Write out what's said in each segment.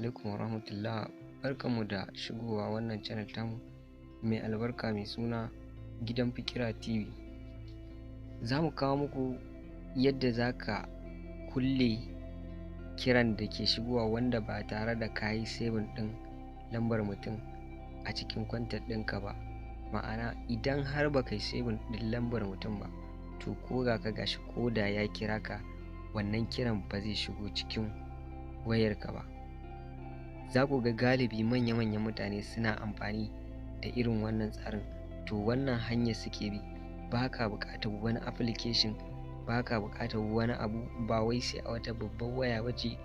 alaikum warahmatullah. Barkanmu da shigowa wannan channel tamu mai albarka mai suna gidan fikiratv. Za mu kawo muku yadda za ka kulle kiran da ke shigowa wanda ba tare da ka yi saving ɗin lambar mutum a cikin kwantar ɗinka ba. Ma'ana idan har ba ka yi saving ɗin lambar mutum ba, to ko ga ka gashi ko da ya kira ka, wannan kiran ba zai shigo cikin wayarka ba. Za ku ga galibi manya-manyan mutane suna amfani da irin wannan tsarin, to wannan hanyar suke bi. Ba ka buƙatar wani application, ba ka buƙatar wani abu, ba wai sai a wata babbar waya bace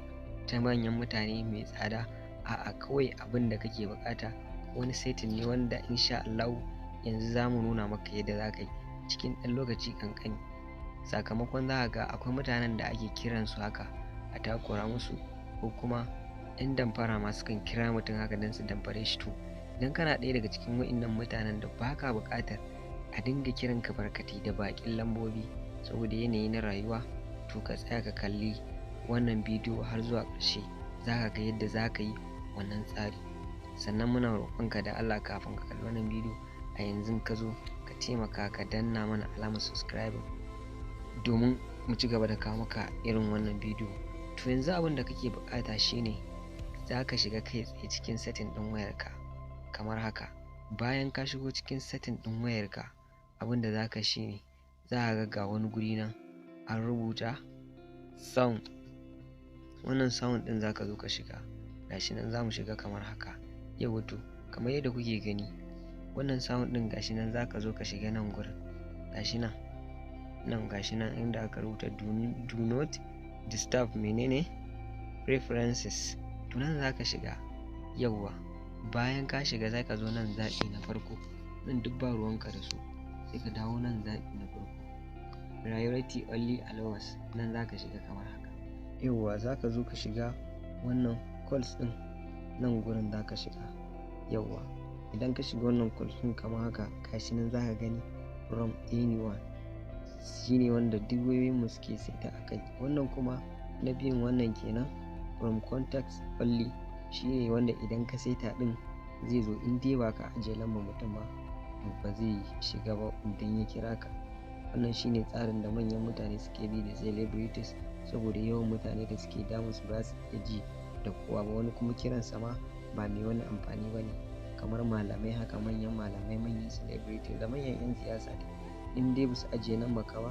ta manyan mutane mai tsada. A'a, kawai abin da kake buƙata wani saitin ne wanda insha Allahu yanzu za mu nuna maka yadda za ka yi cikin ɗan lokaci ƙanƙani. Sakamakon za ka ga akwai mutanen da ake kiransu haka a takura musu, ko kuma 'yan damfara ma sukan kira mutum haka don su damfare shi. To idan kana ɗaya daga cikin wa'innan mutanen da ba ka buƙatar a dinga kiran ka barkatai da baƙin lambobi saboda yanayi na rayuwa, to ka tsaya ka kalli wannan bidiyo har zuwa ƙarshe. Za ka ga yadda za ka yi wannan tsari. Sannan muna roƙonka da Allah, kafin ka kalli wannan bidiyo a yanzu ka zo ka taimaka ka danna mana alamar subscribe domin mu ci gaba da kawo maka irin wannan bidiyo. To yanzu abin da kake buƙata shine za ka shiga kai tsaye cikin setting ɗin wayarka kamar haka. Bayan ka shigo cikin setting ɗin wayarka, abin da za ka shine za ka ga wani guri nan an rubuta sound. Wannan sound ɗin za ka zo ka shiga, gashi nan za mu shiga kamar haka. Yau to kamar yadda kuke gani wannan sound ɗin gashi nan za ka zo ka shiga nan gurin, gashi nan gashi nan inda aka rubuta do not disturb menene preferences, to nan za ka shiga. Yawwa, bayan ka shiga za ka zo nan zaɓi na farko, nan duk ba ruwanka da su, sai ka dawo nan zaɓi na farko priority only allowance, nan za ka shiga kamar haka. Yawwa, za ka zo ka shiga wannan calls ɗin, nan gurin za ka shiga. Yawwa, idan ka shiga wannan calls ɗin kamar haka, gashi nan za ka gani from anyone, shine wanda duk wayoyinmu suke saita a kai. Wannan kuma na biyun wannan kenan from contacts only, shine wanda idan ka saita din zai zo in dai ba ka ajiye lambar mutum ba, to ba zai shiga ba idan ya kira ka. Wannan shine tsarin da manyan mutane suke bi da celebrities, saboda yawan mutane da suke damun su ba su iya ji da kowa ba. Wani kuma kiransa ma ba mai wani amfani ba ne, kamar malamai haka, manyan malamai, manyan celebrities da manyan 'yan siyasa. In dai ba su ajiye lambar ka ba,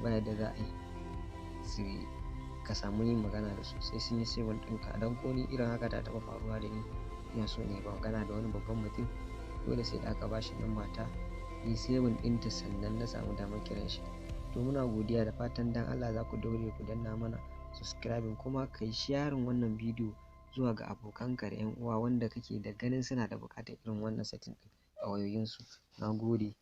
ba yadda za a yi ka samu yin magana da su, sai sun yi saving ɗinka. Don ko ni irin haka ta taɓa faruwa da ni. Ina so ne ba magana da wani babban mutum, dole sai da aka ba shi lamba ta, yi saving ɗinta sannan na samu damar kiran shi. To muna godiya, da fatan dan Allah za ku daure ku danna mana subscribing, kuma ka yi sharing wannan bidiyo zuwa ga abokanka da 'yan uwa wanda kake da ganin suna da buƙatar irin wannan setting ɗin a wayoyinsu. Na gode.